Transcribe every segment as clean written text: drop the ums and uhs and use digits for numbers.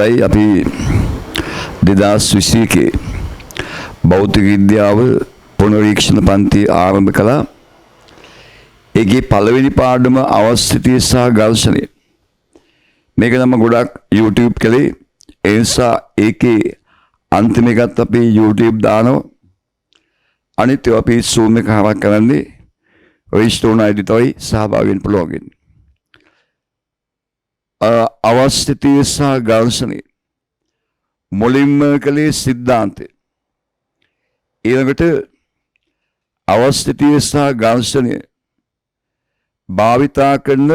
හොඳයි අපි 2021 භෞතික විද්‍යාව පුනරීක්ෂණ පන්ති ආරම්භ කළා. ඒකේ පළවෙනි පාඩම අවස්ථිතිය සහ ඝර්ෂණය. මේක නම් ගොඩක් YouTube කලේ. ඒ නිසා ඒකේ අන්තිම එකත් අපි YouTube දානවා. අනිත් ඒවා අපි Zoom එක හරහා කරන්නේ register වුණ අයට තමයි සහභාගී වෙන්න පුළුවන්. අවස්ථිතිය සහ ඝර්ෂණය මුලින්ම කලේ සිද්ධාන්තය. ඊළඟට අවස්ථිතිය සහ ඝර්ෂණය භාවිතා කරන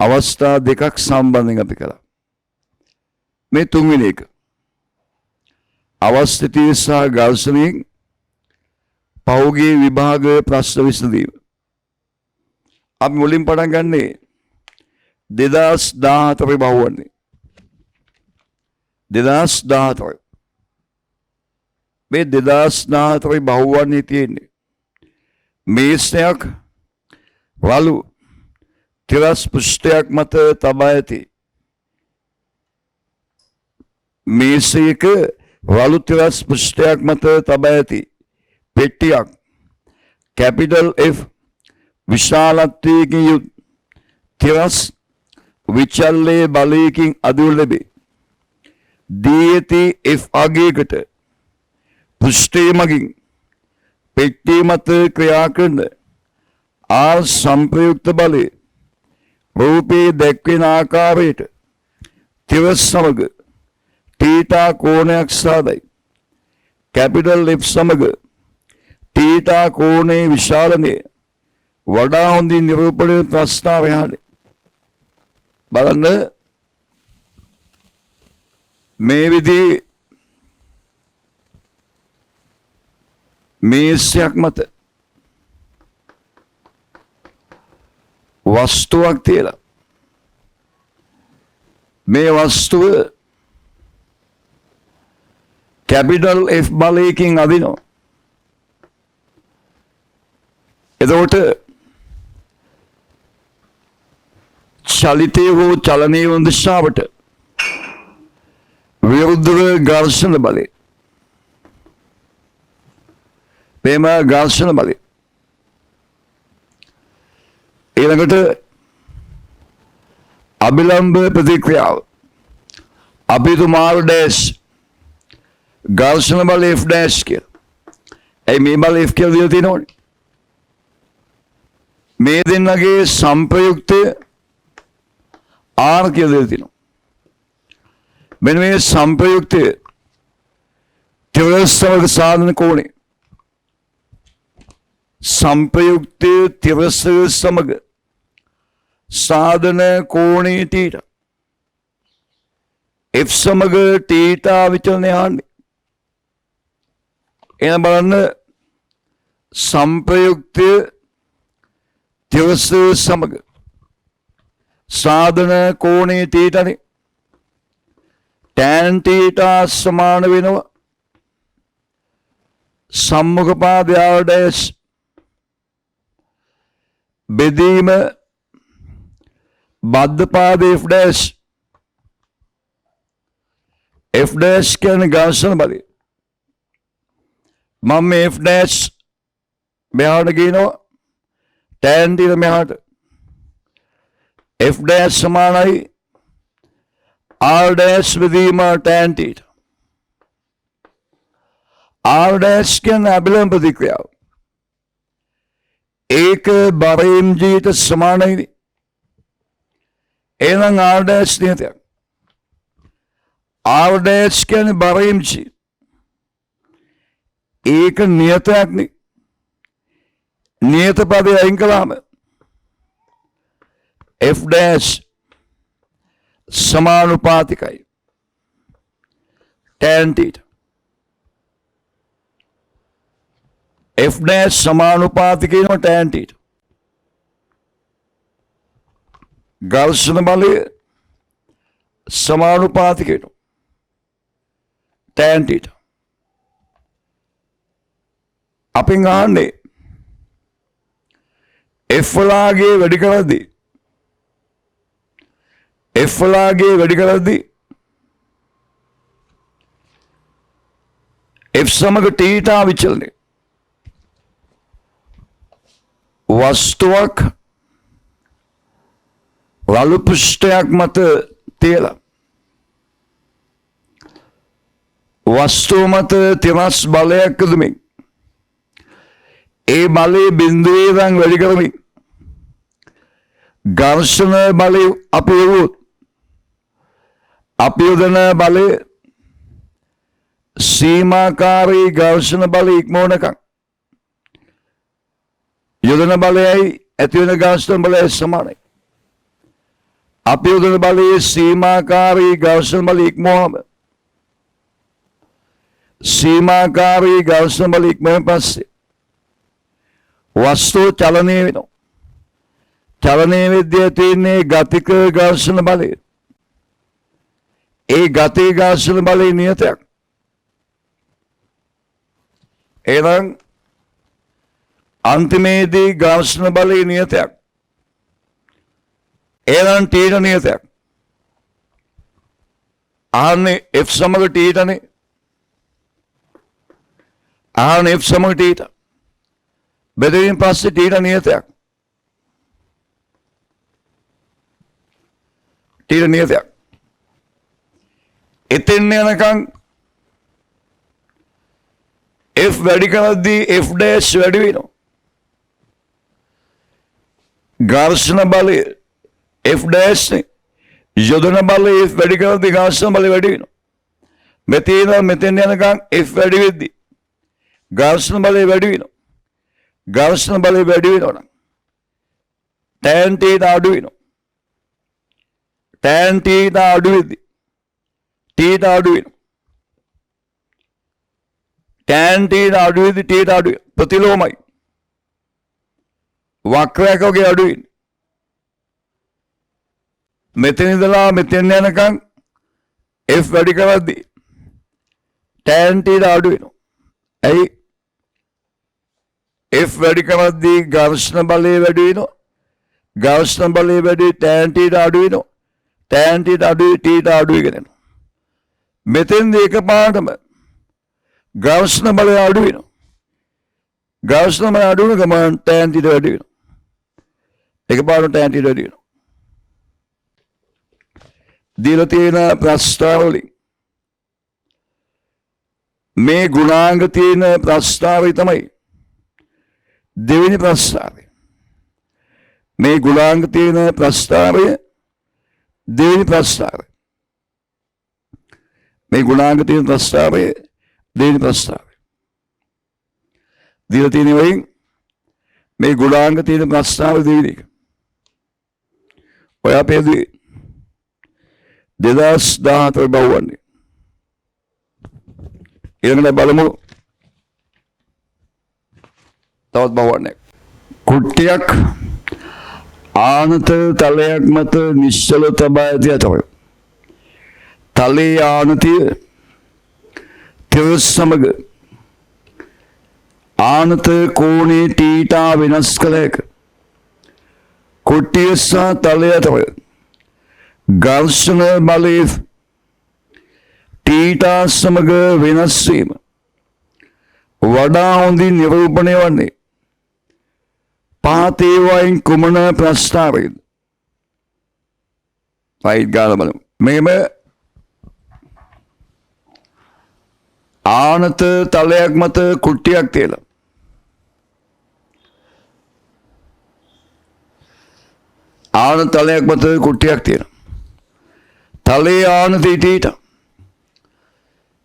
අවස්ථා දෙකක් සම්බන්ධයෙන් අපි කළා. මේ තුන්වෙනි එක අවස්ථිතිය සහ ඝර්ෂණයෙන් පෞගේ විභාග ප්‍රශ්න විසඳීම. අපි මුලින් පටන් ගන්නේ 2014 බහුවන්නේ 2014 මේ 2014 බහුවන්නේ තියෙන්නේ මේසයක් වලු තිරස් පෘෂ්ඨයක් මත තබා ඇති මේසයක වලු තිරස් පෘෂ්ඨයක් මත තබා ඇති පෙට්ටියක් කැපිටල් F විශාලත්වයකින් යුත් තිරස් විචල්ලයේ බලයකින් අදිනු ලැබේ. දී ඇති F අගයකට පෘෂ්ඨය මගින් පෙට්ටිය මත ක්‍රියා කරන R සංප්‍රයුක්ත බලය රූපයේ දැක්වෙන ආකාරයට තිරස් සමග තීටා කෝණයක් සාදයි. කැපිටල් F සමග තීටා කෝණයේ විශාලනය වඩා හොඳින් නිරූපණය ප්‍රස්තාව යහනේ. බලන්න මේ විදිහේ මේසයක් මත වස්තුවක් තියලා මේ වස්තුව කැපිටල් F බලයකින් අදිනවා. එතකොට චලිතය හෝ චලනය වන දිශාවට විරුද්ධව ඝර්ෂණ බලය. ප්‍රේම ඝර්ෂණ බලය. ඊළඟට අභිලම්බ ප්‍රතික්‍රියාව. අභිතුමාරු ඩෑෂ් ඝර්ෂණ බලය F ඩෑෂ් කියලා. ඒ මේ බලය F කියලා දීලා තියෙනවනේ. මේ දෙන්නගේ සංප්‍රයුක්තය R කියලා දීලා තියෙනවා. මෙන්න මේ සංප්‍රයුක්තය තිරස් සමග සාධන කෝණය. සංප්‍රයුක්තය තිරස් සමග සාධන කෝණේ තීටා. F සමග තීටා විචලනය යන්නේ. එන බලන්න සංප්‍රයුක්තය තිරස් සමග සාධන කෝණේ තීටානේ. tan තීටා සමාන වෙනවා සම්මුඛ පාදය R dash බෙදීම බද්ධ පාදය F dash. F dash කියන්නේ ඝර්ෂණ බලය. මම මේ F dash මෙහාට ගේනවා tan තීටා මෙහාට. F dash සමානයි R dash බෙදීම tan theta. R dash කියන්නේ අභිලම්බ ප්‍රතික්‍රියාව. ඒක බරයෙන් ජීවිත සමානයි. එහෙනම් R dash නියතයක්. R dash කියන්නේ බරයෙන් ජී. ඒක නියතයක් නේ. නියත පදය අයින් කළාම F dash සමානුපාතිකයි tan theta. F dash සමානුපාතික වෙනවා tan theta. ඝර්ෂණ බලය සමානුපාතික වෙනවා tan theta. අපෙන් අහන්නේ F වලාගේ වැඩි කරද්දී F වලාගේ වැඩි කරද්දී F සමග තීටා විචලනය වස්තුවක් රළු පෘෂ්ඨයක් මත තියලා වස්තුව මත තිරස් බලයක් යොදමින් ඒ බලයේ බිඳුවේ ඉඳන් වැඩි කරමින් ඝර්ෂණ බලය අපි යොමුත් අපි යොදන බලය සීමාකාරී ඝර්ෂණ බලය ඉක්මවනකම් යොදන බලයයි ඇති වෙන ඝර්ෂණ බලයයි සමානයි. අපි යොදන බලයේ සීමාකාරී ඝර්ෂණ බලය ඉක්මවම සීමාකාරී ඝර්ෂණ බලය ඉක්මවන පස්සේ වස්තුව චලනය වෙනවා. චලනය වෙද්දී තියෙන්නේ ගතික ඝර්ෂණ බලය. ඒ ගතික ඝර්ෂණ බලයේ නියතයක්. එහෙනම් අන්තිමේදී ඝර්ෂණ බලයේ නියතයක්. එහෙනම් තීර නියතයක්. ආන්නේ F සමග තීටනේ. ආන්නේ F සමග තීට. බෙදීන් පස්සේ තීට නියතයක්. තීර නියතයක්. එතෙන් යනකම් F වැඩි කරද්දී F dash වැඩි වෙනවා. ඝර්ෂණ බලය F dash නේ. යොදන බලය F වැඩි කරද්දී ඝර්ෂණ බලය වැඩි වෙනවා. මෙතෙන් යනකම් F වැඩි වෙද්දී ඝර්ෂණ බලය වැඩි වෙනවා. ඝර්ෂණ බලය වැඩි වෙනවා නම් tan theta අඩු වෙනවා. tan theta අඩු වෙද්දී theta අඩු වෙනවා. tan theta අඩු වෙද්දී theta අඩු වෙනවා. ප්‍රතිලෝමයි. වක්‍රයක් වගේ අඩු වෙන්නේ. මෙතන ඉඳලා මෙතෙන් යනකම් F වැඩි කරද්දී tan theta අඩු වෙනවා. ඇයි? F වැඩි කරද්දී ඝර්ෂණ බලය වැඩි වෙනවා. ඝර්ෂණ බලය වැඩි tan theta අඩු වෙනවා. tan theta අඩු theta අඩු වෙගෙන යනවා. මෙතෙන්දී එකපාරටම ඝර්ෂණ බලය අඩු වෙනවා. ඝර්ෂණ බලය අඩු වෙන ගමන් tan theta වැඩි වෙනවා. එකපාරට tan theta වැඩි වෙනවා. දීලා තියෙන ප්‍රස්තාවලින් මේ ගුණාංග තියෙන ප්‍රස්තාවය තමයි දෙවෙනි ප්‍රස්තාවය. මේ ගුණාංග තියෙන ප්‍රස්තාවය දෙවෙනි ප්‍රස්තාවය. මේ ගුණාංග තියෙන ප්‍රස්තාවය දෙවෙනි ප්‍රස්තාවය. දීලා තියෙන වයින් මේ ගුණාංග තියෙන ප්‍රස්තාවය දෙවෙනි එක. ඔය අපේ 2014 බවන්නේ. ඊළඟට බලමු තවත් බවන්නේ. කුට්ටියක් ආනත තලයක් මත නිශ්චල තබා ඇති අතර තලයේ ආනතිය තිරස් සමග ආනත කෝණේ තීටා වෙනස් කළ එක. කුට්ටිය සහ තලය අතර ඝර්ෂණ බලයේ තීටා සමග වෙනස් වීම වඩා හොඳින් නිරූපණය වන්නේ පහත වයින් කුමන ප්‍රස්තාවයද? රයිට් ගාලා බලමු. මෙහෙම ආනත තලයක් මත කුට්ටියක් තියලා ආනත තලයක් මත කුට්ටියක් තියලා තලයේ ආනතී තීටා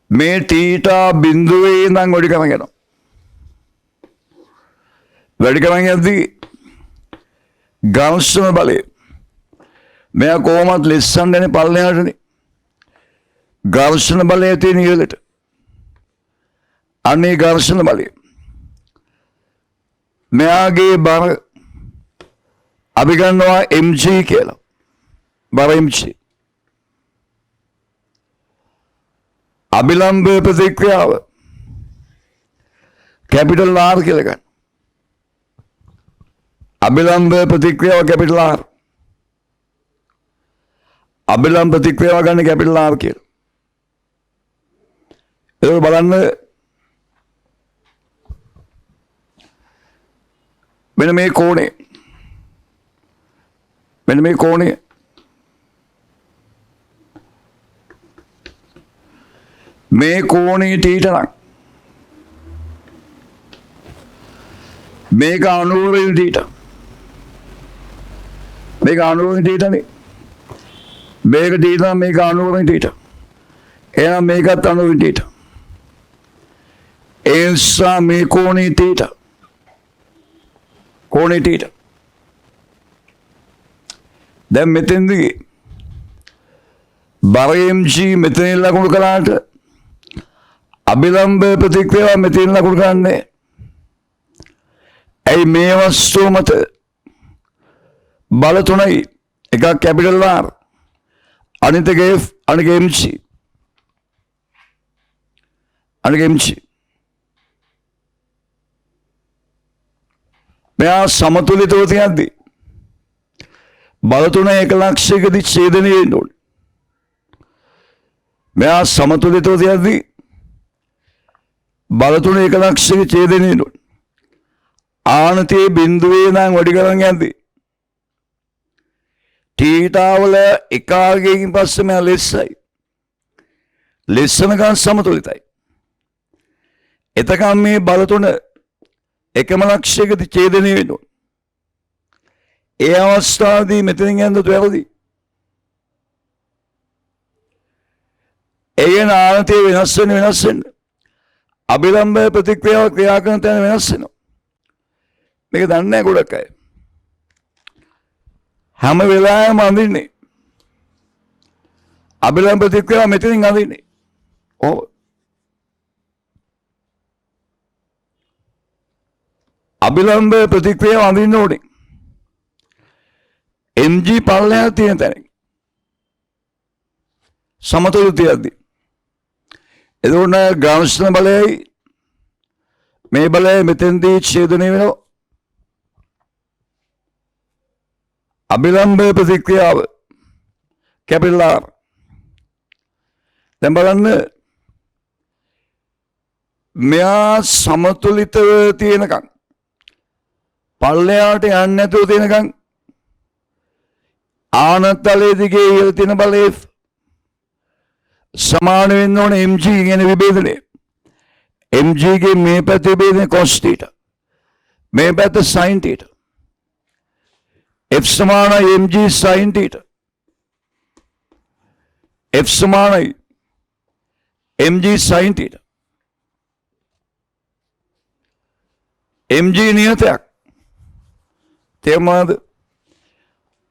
මේ තීටා බිඳුවේ ඉඳන් වැඩි කරගෙන යනවා. වැඩි කරගෙන යද්දී ඝර්ෂණ බලය මෙයා කොහොමද ලෙස්සන්නේ පල්ලෙහාටනේ. ඝර්ෂණ බලය තියෙන ඉහළට. අනේ ඝර්ෂණ බලය මෙයාගේ බර අපි ගන්නවා mg කියලා. බර mg. අභිලම්බ ප්‍රතික්‍රියාව කැපිටල් R කියලා ගන්න. අභිලම්බ ප්‍රතික්‍රියාව කැපිටල් R. අභිලම්බ ප්‍රතික්‍රියාව ගන්න කැපිටල් R කියලා. ඒක බලන්න මෙන්න මේ කෝණය. මෙන්න මේ කෝණය. මේ කෝණේ තීට නම් මේක 90 වෙනි තීට. මේක 90 වෙනි තීටනේ. මේක තීට නම් මේක 90 වෙනි තීට. එහෙනම් මේකත් 90 වෙනි තීට. ඒ නිසා මේ කෝණේ තීට. කෝණේ තීට. දැන් මෙතෙන්දී බරMG මෙතනින් ලකුණු කළාට අභිලම්බ ප්‍රතික්‍රියාව මෙතනින් ලකුණු කරන්නේ. ඇයි මේ වස්තුව මත බල තුනයි. එකක් කැපිටල් R, අනිත් එක F, අනිත් එක MG. අනිත් එක MG. මෙයා සමතුලිතව තියද්දී බල තුන 1 ලක්ෂයකදී ඡේදනය වෙන්න ඕනේ. මෙයා සමතුලිතව තියද්දී බල තුන 1 ලක්ෂයක ඡේදනය වෙන්න ඕනේ. ආනතේ බිඳුවේ නම් වැඩි කරන් යද්දී තීටා වල එකාගෙන් පස්සේ මෙයා ලෙස්සයි. ලෙස්සනකන් සමතුලිතයි. එතකම් මේ බල තුන 1 ලක්ෂයකදී ඡේදනය වෙන්න ඕනේ. ඒ අවස්ථාවේදී මෙතනින් යන්නත් වැරදි. ඒ නානතේ වෙනස් වෙන අභිලම්බ ප්‍රතික්‍රියාව ක්‍රියා කරන තැන වෙනස් වෙනවා. මේක දන්නේ නැහැ ගොඩක් අය. හැම වෙලාවෙම අඳින්නේ අභිලම්බ ප්‍රතික්‍රියාව මෙතනින් අඳින්නේ. ඔව්. අභිලම්බ ප්‍රතික්‍රියාව අඳින්න ඕනේ. MG පල්ලෙහා තියෙන තැන. සමතුලිතයදී. එතකොට ග්‍රාම්ෂණ බලයයි මේ බලය මෙතෙන්දී ඡේදනය වෙනවා. අභිලම්බ ප්‍රතික්‍රියාව කැපිටල් R. දැන් බලන්න මෙයා සමතුලිතව තියෙනකන් පල්ලෙහාට යන්නේ නැතුව තියෙනකන් ආනතලයේ දිගේ ඉහළ තියෙන බලය සමාන වෙන්න ඕනේ MG කියන විභේදනය. MG ගේ මේ පැත්තේ විභේදනය cos θ. මේ පැත්ත sin θ. F සමානයි MG sin θ. F සමානයි MG sin θ. MG නියතයක්. තේරුණාද?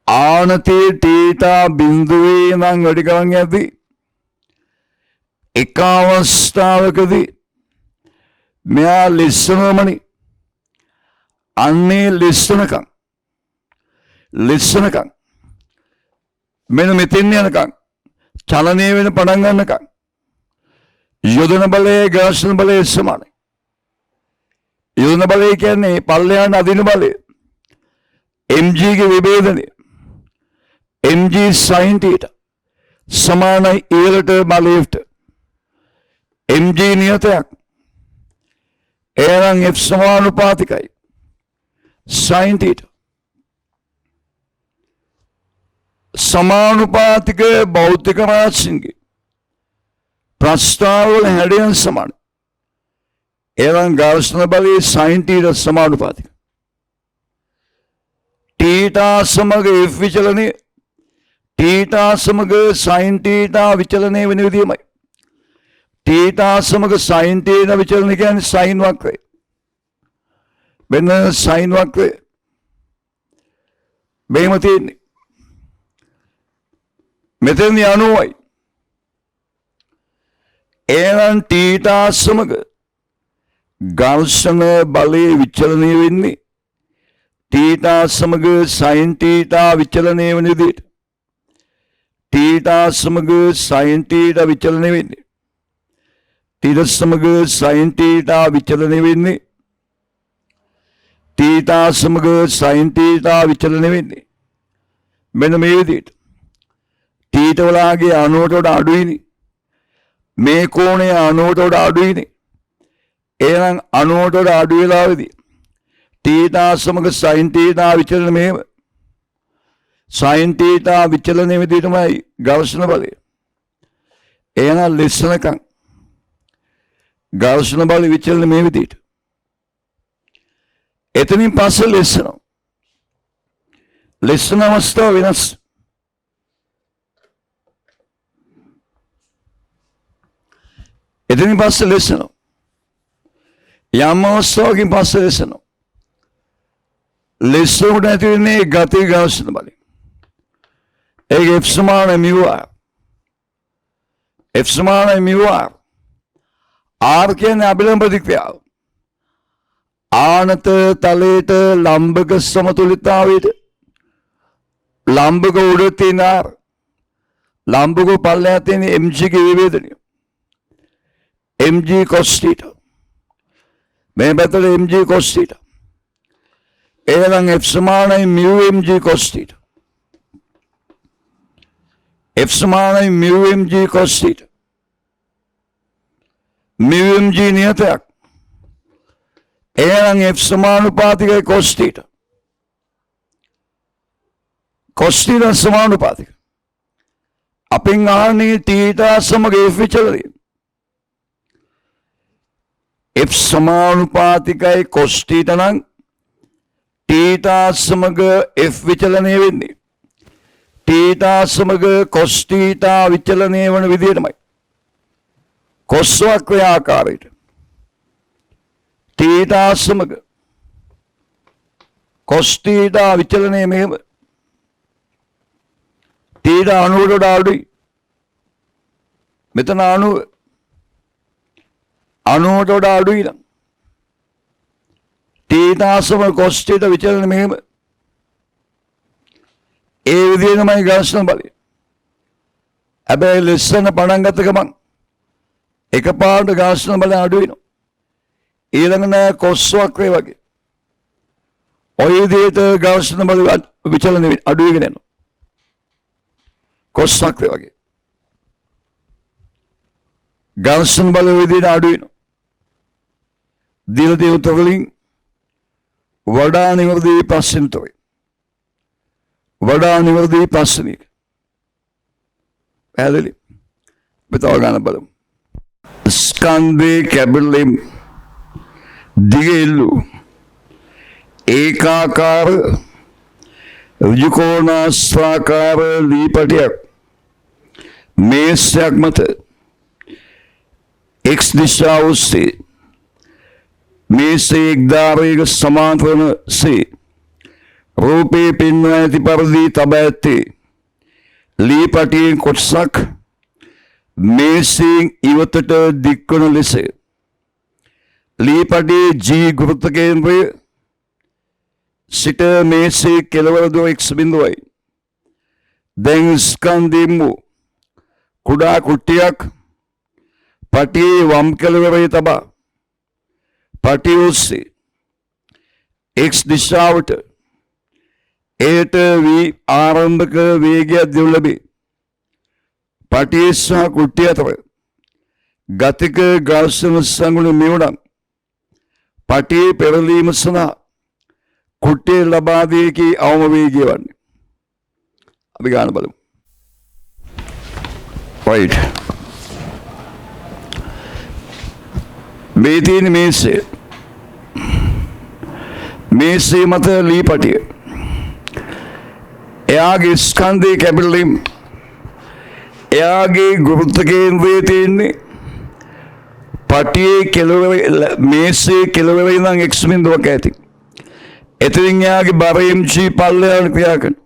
ආනතේ තීටා බිඳුවේ නම් වැඩි කරන් යද්දී එක අවස්ථාවකදී මෙයා ලිස්සනමනි. අන්නේ ලිස්සනකම් මෙන්න මෙතෙන් යනකම් චලනය වෙන පටන් ගන්නකම් යොදන බලයේ ඝර්ෂණ බලයේ සමානයි. යොදන බලය කියන්නේ පල්ලෙහාට අදින බලය. MG ගේ විභේදනය MG sin θ සමානයි ඉහළට බලයට. MG නියතයක්. එහෙනම් F සමානුපාතිකයි sin θ. සමානුපාතික භෞතික රාශින්ගේ ප්‍රස්තාවවල හැඩයන් සමානයි. එහෙනම් ඝර්ෂණ බලයේ sin θ සමානුපාතික. θ සමග F විචලනය θ සමග sin θ විචලනය වෙන විදියමයි. θ සමග sin θ විචලනය කියන්නේ sin වක්‍රය. වෙන sin වක්‍රය මෙහෙම තියෙන්නේ. මෙතන 90යි. එහෙනම් θ සමග ඝර්ෂණ බලයේ විචලනය වෙන්නේ θ සමග sin θ විචලනය වෙන විදිහට. θ සමග sin θ විචලනය වෙන්නේ. θ සමග sin θ විචලනය වෙන්නේ. θ සමග sin θ විචලනය වෙන්නේ. මෙන්න මේ විදිහට. θ වලගේ 90ට වඩා අඩුයිනේ. මේ කෝණය 90ට වඩා අඩුයිනේ. එහෙනම් 90ට වඩා අඩු වෙලාවේදී තීටා සමග සයින් තීටා විචලන මෙහෙම. සයින් තීටා විචලනයේ විදිහටමයි ඝර්ෂණ බලය. එහෙනම් ලිස්සනකම් ඝර්ෂණ බල විචලන මේ විදිහට. එතනින් පස්සේ ලිස්සනවා. ලිස්සන අවස්ථාව වෙනස්. එතනින් පස්සේ ලිස්සනවා. යම් අවස්ථාවකින් පස්සේ ලිස්සනවා. ලිස්සනට ඇති වෙන්නේ ගති ඝර්ෂණ බලය. ඒක F සමාන μr. F සමාන μr. R කියන්නේ අභිලම්බ ප්‍රතික්‍රියාව. ආනත තලයට ලම්බක සමතුලිතතාවයට ලම්බක උඩ තියෙන R ලම්බක පල්ලෙහා තියෙන mg ගේ විවේදනය mg cos θ. මේ පැත්තට mg cos θ. එහෙනම් F සමානයි mu mg cos θ. F සමානයි mu mg cos θ. mu mg නියතයක්. එහෙනම් F සමානුපාතිකයි cos θ. cos θ සමානුපාතික. අපෙන් ආන්නේ θ සමග F විචලනය. F සමානුපාතිකයි cos θ නම් θ සමග F විචලනය වෙන්නේ. θ සමග cos θ විචලනය වන විදිහටමයි. cos වක්‍රය ආකාරයට. θ සමග cos θ විචලනය මෙහෙම. θ 90ට වඩා අඩුයි. මෙතන 90ට වඩා අඩුයි නම් θ සමග cos θ විචලන මෙහෙම. ඒ විදිහටමයි ඝර්ෂණ බලය. හැබැයි ලිස්සන පණන් ගත්ත ගමන් එකපාරට ඝර්ෂණ බලය අඩු වෙනවා. ඊළඟට cos වක්‍රය වගේ. ඔය විදිහට ඝර්ෂණ බලය විචලන අඩු වෙගෙන යනවා. cos වක්‍රය වගේ. ඝර්ෂණ බලය විදිහට අඩු වෙනවා. දිල දිය උත්තර වලින් වඩා නිවර්දී ප්‍රශ්න තොයි. වඩා නිවර්දී ප්‍රශ්නික. පැහැදිලි. මෙතන ගන්න බලමු. ස්කන්ධේ කැබලෙම් දිගෙල්ලු ඒකාකාර ඍජුකෝණාස්වාකාර ලීපටයක් මේසයක් මත x දිශාව ඔස්සේ මේසේ එක් ධාරයක සමාන්තරව සේ රූපේ පෙන්වා ඇති පරිදි තබා ඇත්තේ ලීපටියෙන් කොටසක් මේසෙන් ඉවතට දික්වන ලෙස ලීපටියේ G ගුරුත්ව කේන්ද්‍රය සිට මේසේ කෙළවර දුර x බිඳුවයි. දැන් ස්කන්ධයෙන්ම කුඩා කුට්ටියක් පටියේ වම් කෙළවරේ තබා පටිය ඔස්සේ x දිශාවට එයට ආරම්භක වේගයක් දෙනු ලැබේ. පටිය සහ කුට්ටිය අතර ගතික ඝර්ෂණ සංගුණ මෙවුණම් පටියේ පෙරලීම සඳහා කුට්ටිය ලබා දී කී අවම වේගය වන්නේ. අපි ගන්න බලමු. right. මේ තියෙන මේසේ මත ලීපටිය. එයාගේ ස්කන්ධයේ කැපිටලින් එයාගේ ගුරුත්ව කේන්ද්‍රයේ තියෙන්නේ පටියේ කෙළවර මේසේ කෙළවර ඉඳන් x බිඳුවක් ඇති. එතනින් එයාගේ බර mg පල්ලෙහාට ක්‍රියා කරනවා.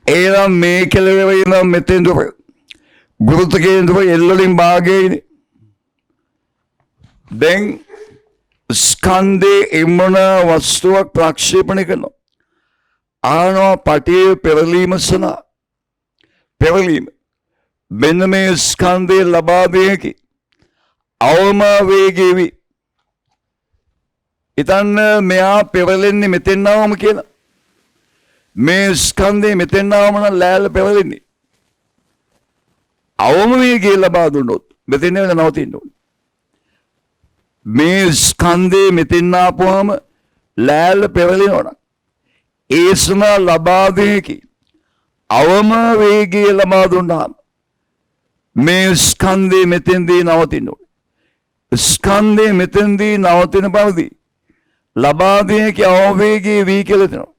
එනම් මේ කෙළවර ඉඳන් මෙතෙන් දුර ගුරුත්ව කේන්ද්‍රය L වලින් භාගයයිනේ. දැන් ස්කන්ධේ එමන වස්තුවක් ප්‍රක්ෂේපණය කරනවා. ආනවා පටියේ පෙරලීම සඳහා පෙරලීම මෙන්න මේ ස්කන්ධේ ලබා දෙයකි අවම වේගෙවි. ඉතින් මෙයා පෙරලෙන්නේ මෙතෙන් ආවම කියලා. මේ ස්කන්ධේ මෙතෙන් ආවම නම් ලෑල්ල පෙරලෙන්නේ. අවම වේගය ලබා දුන්නොත් මෙතෙන් නවතින්න ඕනේ. මේ ස්කන්ධේ මෙතෙන් ආපුවම ලෑල්ල පෙරලෙනවා. ඒසන ලබා දෙකි. අවම වේගය ලබා දුන්නාම මේ ස්කන්ධේ මෙතෙන්දී නවතින්න ඕනේ. ස්කන්ධේ මෙතෙන්දී නවතින පරිදි ලබා දෙකි අවවේගී වී කියලා දෙනවා.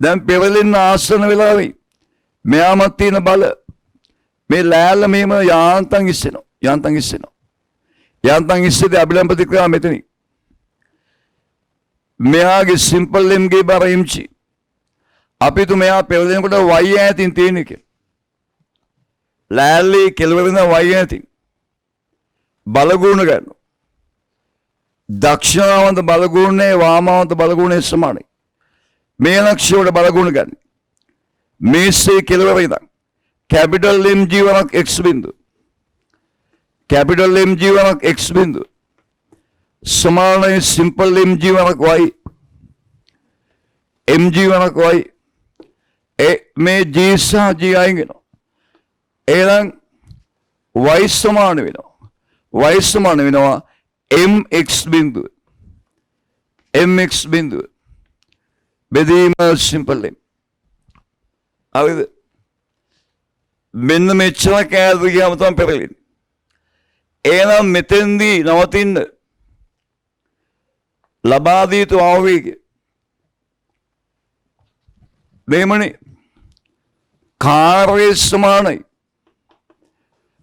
දැන් පෙරලෙන්න ආසන වෙලා වෙයි. මෙයාමත් තියෙන බල මේ ලෑල්ල මෙහෙම යාන්තම් ඉස්සෙනවා. යාන්තම් ඉස්සෙදී අභිලම්බ ප්‍රතික්‍රියාව මෙතනින්. මෙයාගේ සිම්පල් එම්ගේ බර එම්චි. අපි තු මෙයා පෙරලෙනකොට වයි ඈතින් තියෙන එක. ලෑල්ලේ කෙළවරන වයි ඈතින් බලගුණ ගන්නවා. දක්ෂිනාවන්ත බලගුණේ වාමාවන්ත බලගුණේ සමානයි. මේ ලක්ෂ්‍යවල බලගුණ ගන්න. මේසේ කෙළවර ඉඳන් කැපිටල් MG වරක් x බිඳුව. කැපිටල් MG වරක් x බිඳුව සමානයි සිම්පල් MG වරක් y. MG වරක් y. මේ G සහ G අයින් වෙනවා. එහෙනම් y සමාන වෙනවා. y සමාන වෙනවා mx බිඳුව. mx බිඳුව බෙදීම සිම්පල් m. හරිද? මෙන්න මෙච්චර කෑල්ද ගියාම තමයි පෙරලෙන්නේ. එහෙනම් මෙතෙන්දී නවතින්න ලබා දී යුතු අවවේගය මේමනේ කාර්ය සමානයි.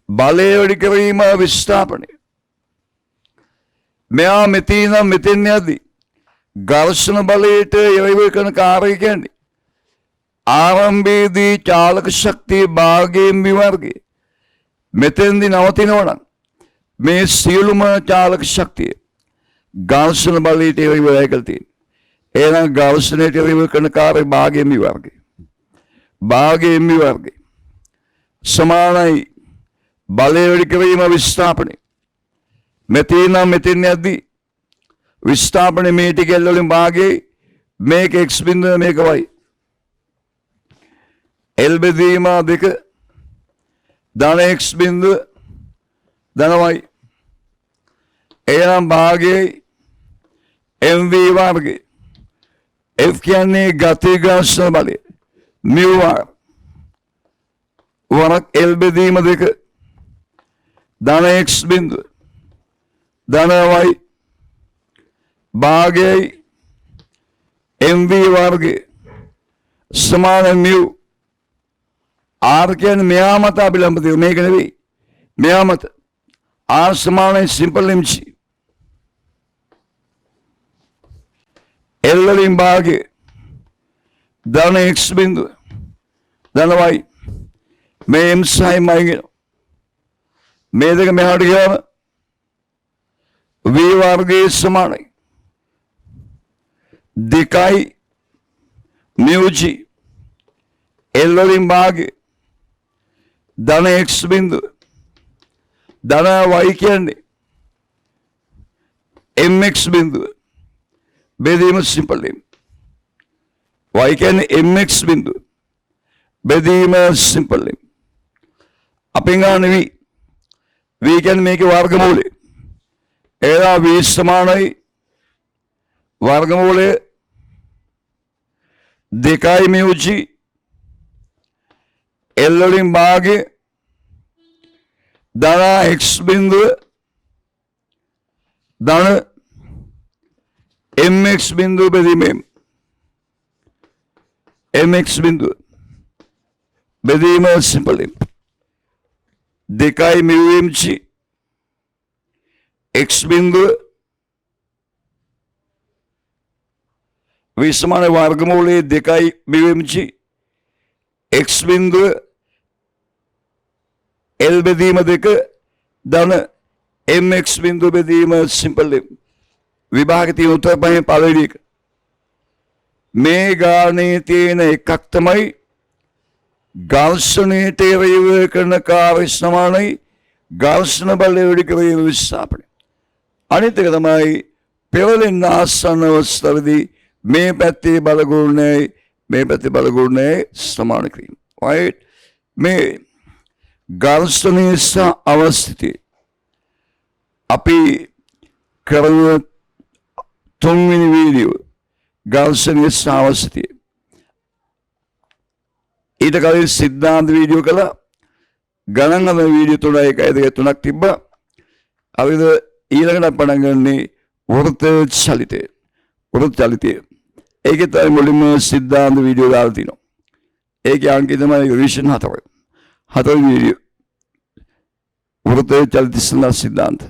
බලය වැඩි කිරීම විස්ථාපනය. මෙයා මෙතන මෙතෙන් යද්දී ඝර්ෂණ බලයට යොමු කරන කාර්යය කියන්නේ ආරම්භයේදී චාලක ශක්තිය භාගයෙන් විවර්ගය මෙතෙන්දී නවතිනවා නම් මේ සියලුම චාලක ශක්තිය ඝර්ෂණ බලයට යොමු වෙලා තියෙනවා. එහෙනම් ඝර්ෂණයට යොමු කරන කාර්ය භාගයෙන් විවර්ගය. භාගයෙන් විවර්ගය සමානයි බලය වැඩි කිරීම විස්ථාපනය. මෙතෙන් යද්දී විස්ථාපනය මේ ටිකෙල් වලින් භාගයේ මේක x බිඳුව මේක y. L බෙදීම දෙක ධන x බිඳුව ධන y. එහෙනම් භාගයේ mv වර්ගය. F කියන්නේ ගති ඝර්ෂණ බලය. mu වරක් L බෙදීම දෙක ධන x බිඳුව ධන y භාගයේ mv වර්ගය සමාන mu. R කියන්නේ මෙයා මත අභිලම්බ දෙව. මේක නෙවෙයි. මෙයා මත R සමානයි සිම්පල් mc. L වලින් භාගය ධන x බිඳුව ධන y. මේ m සයි මයිගෙන මේ දෙක මෙහාට ගියාම v වර්ගයේ සමානයි දෙකයි mu g. L වලින් භාගය ධන x බිඳුව ධන y කියන්නේ mx බිඳුව බෙදීම සිම්පල් m. y කියන්නේ mx බිඳුව බෙදීම සිම්පල් m. අපෙන් ගන්න v කියන්නේ මේකේ වර්ගමූලය. එලා v සමානයි වර්ගමූලය දෙකයි mu g. L වලින් භාගය ධන x බිඳුව ධන mx බිඳුව බෙදීම mx බිඳුව බෙදීම සිම්පල් m. දෙකයි mu mg x බිඳුව v සමාන වර්ගමූලයේ දෙකයි mu mg x බිඳුව L බෙදීම දෙක ධන mx බිඳුව බෙදීම සිම්පල් m. විභාගයේ තියෙන උත්තර පහෙන් පළවෙනි එක. මේ ගානේ තියෙන එකක් තමයි ඝර්ෂණයට එරෙහිව කරන කාර්ය සමානයි ඝර්ෂණ බලය වැඩි කිරීම විස්ථාපනය. අනිත් එක තමයි පෙරලෙන ආසන්න අවස්ථාවේදී මේ පැත්තේ බලගුණයි මේ පැත්තේ බලගුණයි සමාන කිරීම. right? මේ ඝර්ෂණයේ අවස්ථිතේ අපි කරන තුන්වෙනි වීඩියෝ ඝර්ෂණයේ සාවස්තිය. ඊට කලින් සිද්ධාන්ත වීඩියෝ කළා. ගණන් අතර වීඩියෝ 3 තිබ්බා. අපි ඊළඟට පටන් ගන්නේ වෘත චලිතය. වෘත චලිතය. ඒකේ තමයි මුලින්ම සිද්ධාන්ත වීඩියෝ දාලා තිනවා. ඒකේ අංකය තමයි රිවිෂන් 4. 4 වීඩියෝ. වෘත චලිත සිද්ධාන්ත